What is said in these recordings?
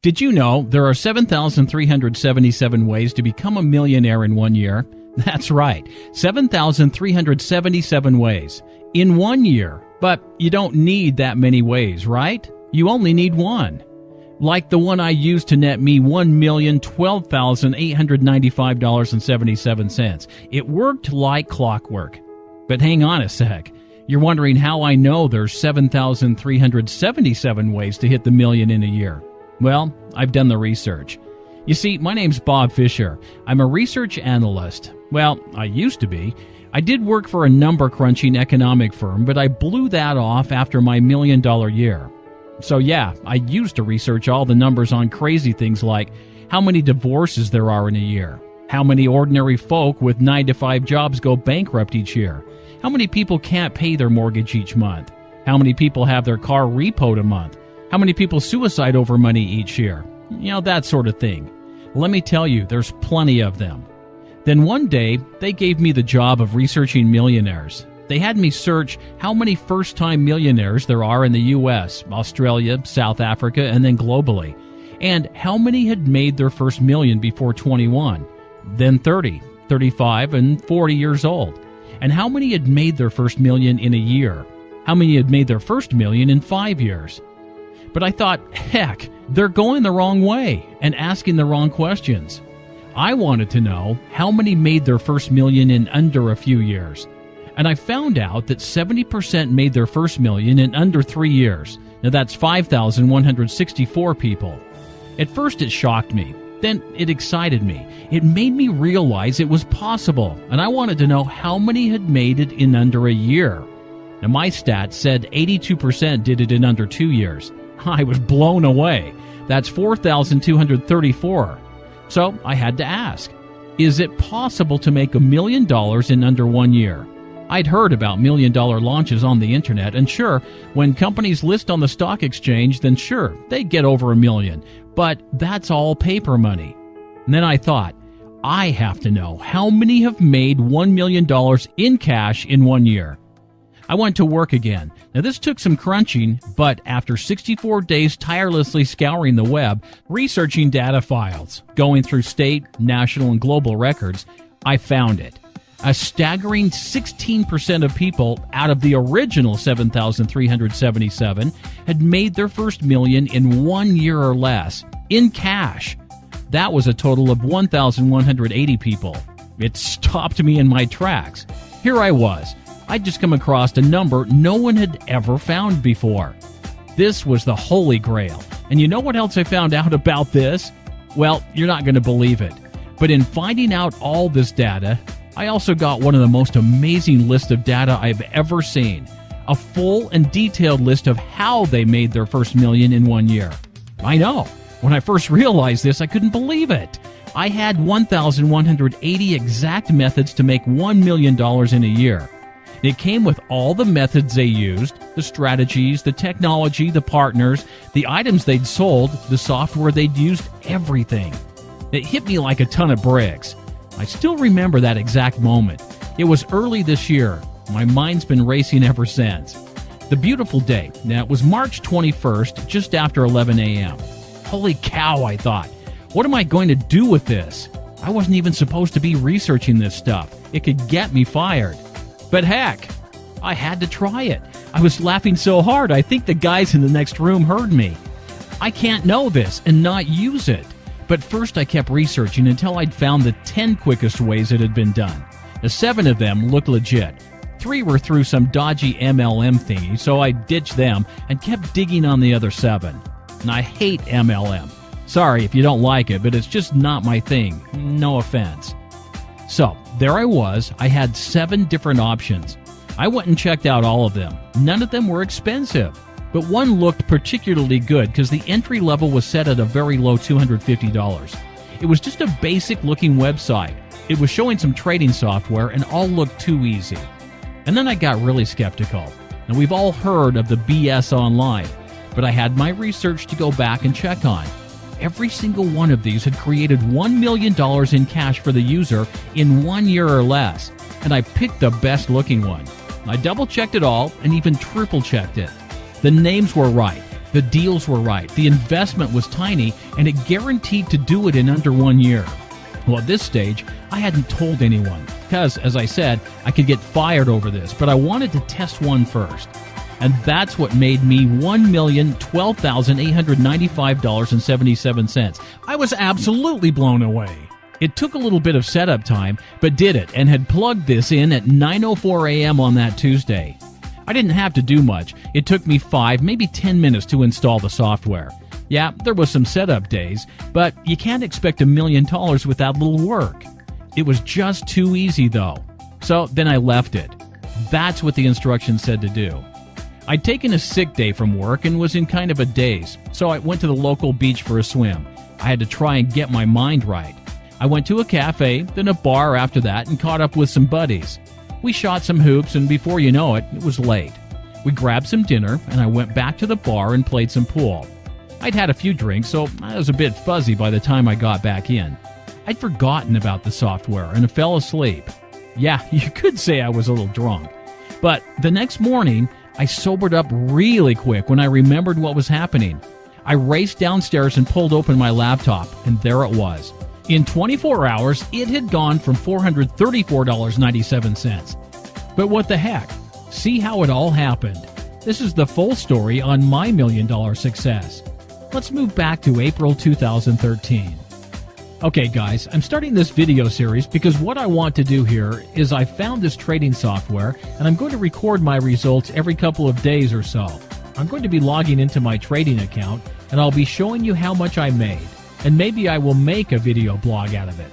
Did you know there are 7,377 ways to become a millionaire in 1 year? That's right, 7,377 ways in 1 year. But you don't need that many ways, right? You only need one. Like the one I used to net me $1,012,895.77. It worked like clockwork. But hang on a sec. You're wondering how I know there's 7,377 ways to hit the million in a year. Well, I've done the research. You see, my name's Bob Fisher. I'm a research analyst. Well, I used to be. I did work for a number-crunching economic firm, but I blew that off after my million-dollar year. So yeah, I used to research all the numbers on crazy things like how many divorces there are in a year, how many ordinary folk with 9-to-5 jobs go bankrupt each year, how many people can't pay their mortgage each month, how many people have their car repoed a month, how many people suicide over money each year, that sort of thing. Let me tell you, there's plenty of them. Then one day, they gave me the job of researching millionaires. They had me search how many first-time millionaires there are in the U.S., Australia, South Africa, and then globally, and how many had made their first million before 21, then 30, 35, and 40 years old, and how many had made their first million in a year, how many had made their first million in 5 years. But I thought, heck, they're going the wrong way and asking the wrong questions. I wanted to know how many made their first million in under a few years. And I found out that 70% made their first million in under 3 years. Now that's 5,164 people. At first it shocked me. Then it excited me. It made me realize it was possible. And I wanted to know how many had made it in under a year. Now my stats said 82% did it in under 2 years. I was blown away. That's 4,234. So I had to ask, is it possible to make $1 million in under 1 year? I'd heard about $1 million launches on the internet, and sure, when companies list on the stock exchange, then sure, they get over $1 million. But that's all paper money. And then I thought, I have to know how many have made $1 million in cash in 1 year. I went to work again. Now this took some crunching, but after 64 days tirelessly scouring the web, researching data files, going through state, national, and global records, I found it. A staggering 16% of people out of the original 7,377 had made their first million in 1 year or less, in cash. That was a total of 1,180 people. It stopped me in my tracks. Here I was. I'd just come across a number no one had ever found before. This was the Holy Grail. And you know what else I found out about this? Well, you're not going to believe it. But in finding out all this data, I also got one of the most amazing lists of data I've ever seen. A full and detailed list of how they made their first million in 1 year. I know. When I first realized this, I couldn't believe it. I had 1,180 exact methods to make $1 million in a year. It came with all the methods they used, the strategies, the technology, the partners, the items they'd sold, the software they'd used, everything. It hit me like a ton of bricks. I still remember that exact moment. It was early this year. My mind's been racing ever since. The beautiful day. Now, it was March 21st, just after 11 a.m. Holy cow, I thought. What am I going to do with this? I wasn't even supposed to be researching this stuff. It could get me fired. But heck, I had to try it. I was laughing so hard, I think the guys in the next room heard me. I can't know this and not use it. But first I kept researching until I'd found the 10 quickest ways it had been done. The 7 of them looked legit. 3 were through some dodgy MLM thingy, so I ditched them and kept digging on the other 7. And I hate MLM. Sorry if you don't like it, but it's just not my thing. No offense. So, there I was. I had 7 different options. I went and checked out all of them. None of them were expensive. But one looked particularly good because the entry level was set at a very low $250. It was just a basic-looking website. It was showing some trading software and all looked too easy. And then I got really skeptical. Now, we've all heard of the BS online, but I had my research to go back and check on. Every single one of these had created $1 million in cash for the user in 1 year or less, and I picked the best-looking one. I double-checked it all and even triple-checked it. The names were right. The deals were right, the investment was tiny, and it guaranteed to do it in under 1 year. Well, at this stage, I hadn't told anyone, because, as I said, I could get fired over this, but I wanted to test one first. And that's what made me $1,012,895.77. I was absolutely blown away. It took a little bit of setup time, but did it, and had plugged this in at 9:04 a.m. on that Tuesday. I didn't have to do much. It took me 5, maybe 10 minutes to install the software. Yeah, there was some setup days, but you can't expect $1 million without little work. It was just too easy, though. So then I left it. That's what the instructions said to do. I'd taken a sick day from work and was in kind of a daze, so I went to the local beach for a swim. I had to try and get my mind right. I went to a cafe, then a bar after that, and caught up with some buddies. We shot some hoops, and before you know it, it was late. We grabbed some dinner, and I went back to the bar and played some pool. I'd had a few drinks, so I was a bit fuzzy by the time I got back in. I'd forgotten about the software and I fell asleep. Yeah, you could say I was a little drunk. But the next morning, I sobered up really quick when I remembered what was happening. I raced downstairs and pulled open my laptop, and there it was. In 24 hours, it had gone from $434.97. But what the heck? See how it all happened. This is the full story on my $1 million success. Let's move back to April 2013. Okay guys, I'm starting this video series because what I want to do here is I found this trading software and I'm going to record my results every couple of days or so. I'm going to be logging into my trading account and I'll be showing you how much I made. And maybe I will make a video blog out of it.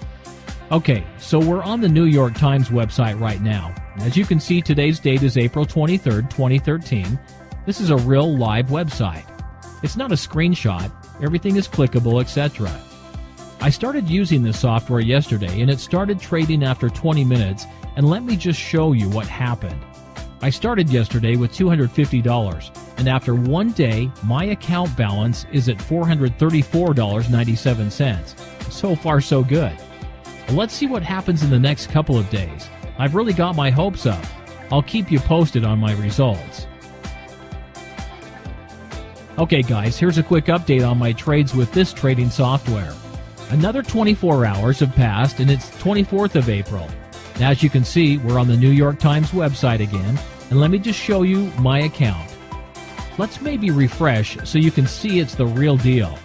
Okay, so we're on the New York Times website right now. As you can see, today's date is April 23rd, 2013. This is a real live website. It's not a screenshot. Everything is clickable, etc. I started using this software yesterday and it started trading after 20 minutes, and let me just show you what happened. I started yesterday with $250, and after 1 day, my account balance is at $434.97. So far, so good. Let's see what happens in the next couple of days. I've really got my hopes up. I'll keep you posted on my results. Okay guys, here's a quick update on my trades with this trading software. Another 24 hours have passed and it's 24th of April. As you can see, we're on the New York Times website again, and let me just show you my account. Let's maybe refresh so you can see it's the real deal.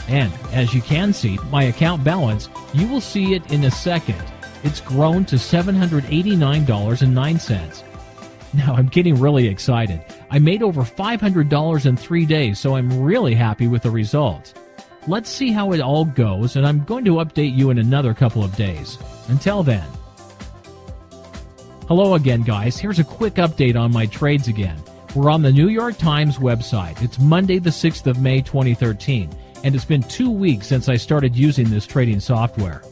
And as you can see, my account balance, you will see it in a second. It's grown to $789.09. Now I'm getting really excited. I made over $500 in 3 days, so I'm really happy with the results. Let's see how it all goes, and I'm going to update you in another couple of days. Until then. Hello again, guys. Here's a quick update on my trades again. We're on the New York Times website. It's Monday the 6th of May 2013, and it's been 2 weeks since I started using this trading software.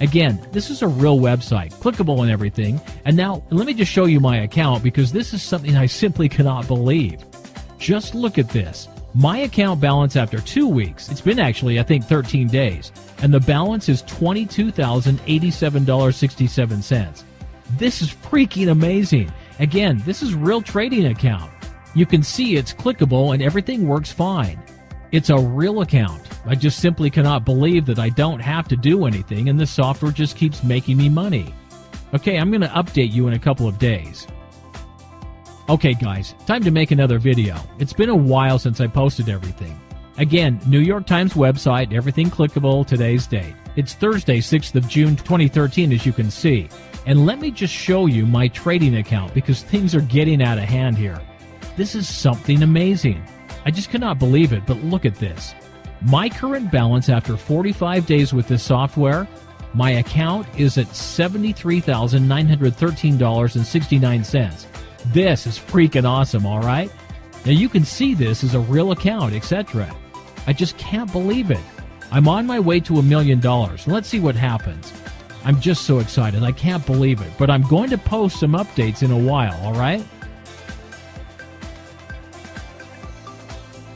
Again, this is a real website, clickable and everything, and now let me just show you my account because this is something I simply cannot believe. Just look at this. My account balance after 2 weeks, it's been actually I think 13 days, and the balance is $22,087.67. This is freaking amazing. Again, this is real trading account. You can see it's clickable and everything works fine. It's a real account. I just simply cannot believe that I don't have to do anything and the software just keeps making me money. Okay, I'm going to update you in a couple of days. Okay guys, time to make another video. It's been a while since I posted everything. Again, New York Times website, everything clickable, today's date. It's Thursday, 6th of June 2013 as you can see. And let me just show you my trading account because things are getting out of hand here. This is something amazing. I just cannot believe it, but look at this. My current balance after 45 days with this software, my account is at $73,913.69. This is freaking awesome, all right? Now you can see this is a real account, etc. I just can't believe it. I'm on my way to $1 million. Let's see what happens. I'm just so excited. I can't believe it. But I'm going to post some updates in a while, all right?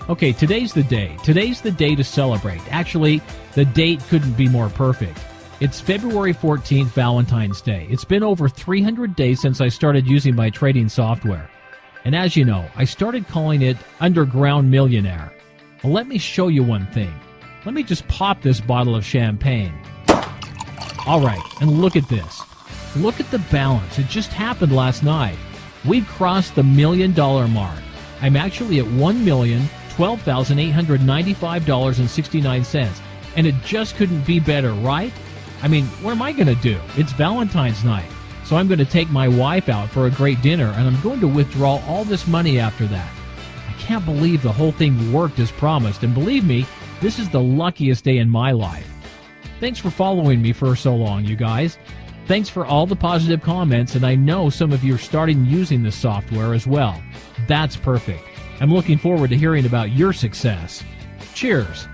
Okay, today's the day. Today's the day to celebrate. Actually, the date couldn't be more perfect. It's February 14th, Valentine's Day. It's been over 300 days since I started using my trading software. And as you know, I started calling it Underground Millionaire. Well, let me show you one thing. Let me just pop this bottle of champagne. All right, and look at this. Look at the balance. It just happened last night. We've crossed the $1 million mark. I'm actually at $1,012,895.69. And it just couldn't be better, right? I mean, what am I going to do? It's Valentine's night. So I'm going to take my wife out for a great dinner, and I'm going to withdraw all this money after that. I can't believe the whole thing worked as promised, and believe me, this is the luckiest day in my life. Thanks for following me for so long, you guys. Thanks for all the positive comments, and I know some of you are starting using this software as well. That's perfect. I'm looking forward to hearing about your success. Cheers.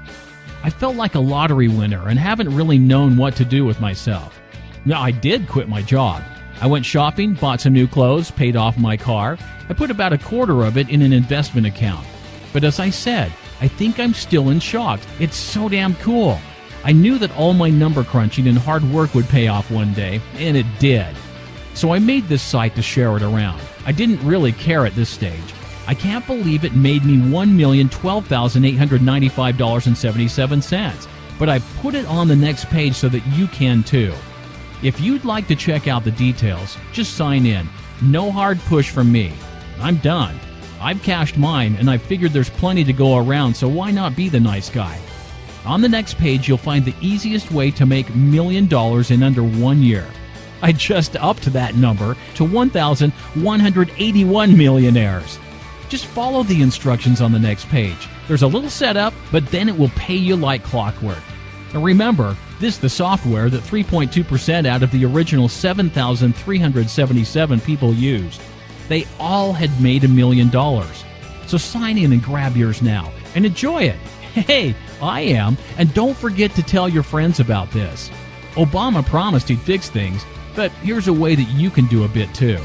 I felt like a lottery winner and haven't really known what to do with myself. Now, I did quit my job. I went shopping, bought some new clothes, paid off my car. I put about a quarter of it in an investment account. But as I said, I think I'm still in shock. It's so damn cool. I knew that all my number crunching and hard work would pay off one day, and it did. So I made this site to share it around. I didn't really care at this stage. I can't believe it made me $1,012,895.77, but I put it on the next page so that you can too. If you'd like to check out the details, just sign in. No hard push from me. I'm done. I've cashed mine, and I figured there's plenty to go around, so why not be the nice guy? On the next page, you'll find the easiest way to make $1 million in under 1 year. I just upped that number to 1,181 millionaires. Just follow the instructions on the next page. There's a little setup, but then it will pay you like clockwork. Now remember, this is the software that 3.2% out of the original 7,377 people used. They all had made $1 million. So sign in and grab yours now and enjoy it. Hey, I am. And don't forget to tell your friends about this. Obama promised he'd fix things, but here's a way that you can do a bit too.